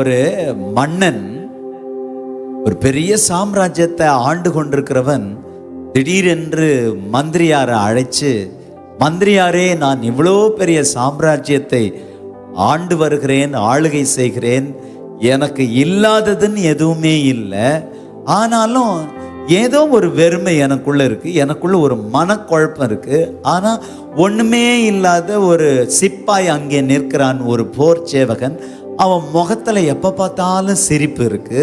ஒரு மன்னன், ஒரு பெரிய சாம்ராஜ்யத்தை ஆண்டு கொண்டிருக்கிறவன் திடீரென்று மந்திரியாரை அழைச்சு, மந்திரியாரே, நான் இவ்வளோ பெரிய சாம்ராஜ்யத்தை ஆண்டு வருகிறேன், ஆளுகை செய்கிறேன், எனக்கு இல்லாததுன்னு எதுவுமே இல்லை, ஆனாலும் ஏதோ ஒரு வெறுமை எனக்குள்ள இருக்கு, எனக்குள்ள ஒரு மனக்குழப்பம் இருக்கு. ஆனா ஒண்ணுமே இல்லாத ஒரு சிப்பாய் அங்கே நிற்கிறான், ஒரு போர் சேவகன். அவன் முகத்துல எப்ப பார்த்தாலும் சிரிப்பு இருக்கு,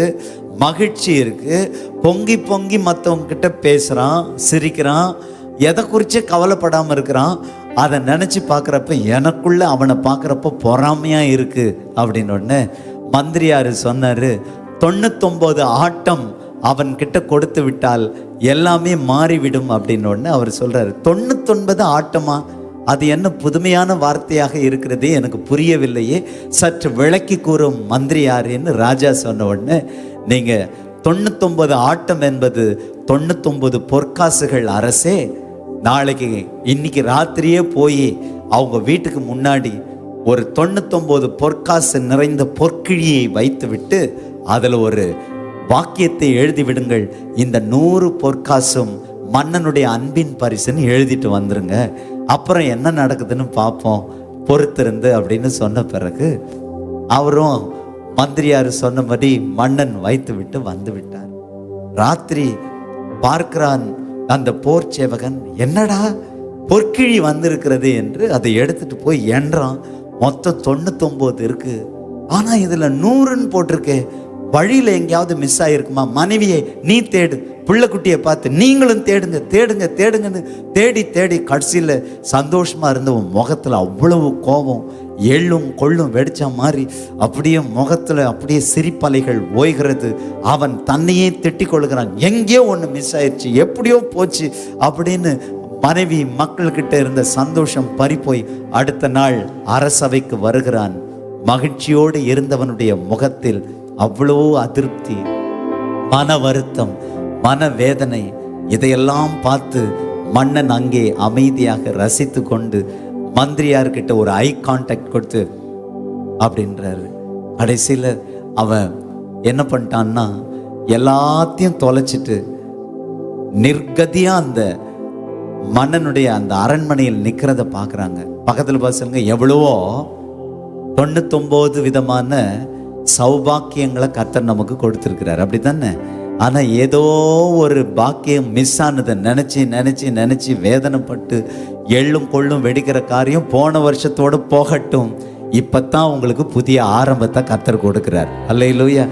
மகிழ்ச்சி இருக்கு, பொங்கி பொங்கி மற்றவங்க கிட்ட பேசுறான், சிரிக்கிறான், எதை குறித்து கவலைப்படாமல் இருக்கிறான். அதை நினச்சி பார்க்குறப்ப எனக்குள்ள அவனை பார்க்குறப்ப பொறாமையா இருக்கு அப்படின்னு ஒன்று மந்திரியார் சொன்னார். 99 ஆட்டம் அவன்கிட்ட கொடுத்து விட்டால் எல்லாமே மாறிவிடும் அப்படின்னு ஒன்று அவர் சொல்றாரு. 99 ஆட்டமா? அது என்ன புதுமையான வார்த்தையாக இருக்கிறது, எனக்கு புரியவில்லையே, சற்று விளக்கி கூறும் மந்திரியாருன்னு ராஜா சொன்ன உடனே, நீங்க 99 ஆட்டம் என்பது 99 பொற்காசுகள் அரசே, நாளைக்கு இன்னைக்கு ராத்திரியே போய் அவங்க வீட்டுக்கு முன்னாடி ஒரு 99 பொற்காசு நிறைந்த பொற்கிழியை வைத்து விட்டு அதில் ஒரு வாக்கியத்தை எழுதி விடுங்கள், இந்த 100 பொற்காசும் மன்னனுடைய அன்பின் பரிசுன்னு எழுதிட்டு வந்துருங்க, அப்புறம் என்ன நடக்குதுன்னு பார்ப்போம், பொறுத்திருந்து அப்படின்னு சொன்ன பிறகு அவரும் மந்திரியார் சொன்னபடி மன்னன் வைத்து விட்டு வந்து விட்டார். ராத்திரி பார்க்கிறான் அந்த போர் சேவகன், என்னடா பொற்கிழி வந்திருக்கிறது என்று அதை எடுத்துட்டு போய் எண்றான். மொத்தம் 99 இருக்கு, ஆனா இதுல 100ன்னு போட்டிருக்கே, வழியில எங்கேயாவது மிஸ் ஆயிருக்குமா? மனைவியை நீ தேடு, பிள்ளைக்குட்டியை பார்த்து நீங்களும் தேடுங்க தேடுங்க தேடுங்கன்னு தேடி தேடி கடைசியில் சந்தோஷமா இருந்த உன் முகத்துல அவ்வளவு கோபம், எள்ளும் கொள்ளும் வெடிச்ச மாதிரி அப்படியே முகத்துல அப்படியே சிரிப்பலைகள் ஓய்கிறது. அவன் தன்னையே திட்டி கொள்கிறான், எங்கேயோ ஒன்று மிஸ் ஆயிடுச்சு, எப்படியோ போச்சு அப்படின்னு. மனைவி மக்கள்கிட்ட இருந்த சந்தோஷம் பறிப்போய் அடுத்த நாள் அரசவைக்கு வருகிறான். மகிழ்ச்சியோடு இருந்தவனுடைய முகத்தில் அவ்வளோ அதிருப்தி, மன வருத்தம், மனவேதனை. இதையெல்லாம் பார்த்து மன்னன் அங்கே அமைதியாக ரசித்து கொண்டு மந்திரியார்கிட்ட ஒரு ஐ கான்டாக்ட் கொடுத்து அப்படின்றாரு. கடைசியில் அவன் என்ன பண்ணிட்டான்னா, எல்லாத்தையும் தொலைச்சிட்டு நிர்கதியா அந்த மன்னனுடைய அந்த அரண்மனையில் நிற்கிறத பார்க்குறாங்க. பக்கத்தில் பசங்க எவ்வளவோ 99 விதமான சௌபாக்கியங்களை கர்த்தர் நமக்கு கொடுத்துருக்கிறார், அப்படி தானே? ஆனால் ஏதோ ஒரு பாக்கியம் மிஸ் ஆனதை நினச்சி நினச்சி நினச்சி வேதனைப்பட்டு எள்ளும் கொள்ளும் வெடிக்கிற காரியம் போன வருஷத்தோடு போகட்டும், இப்போ தான் உங்களுக்கு புதிய ஆரம்பத்தை கர்த்தர் கொடுக்குறார். அல்லேலூயா.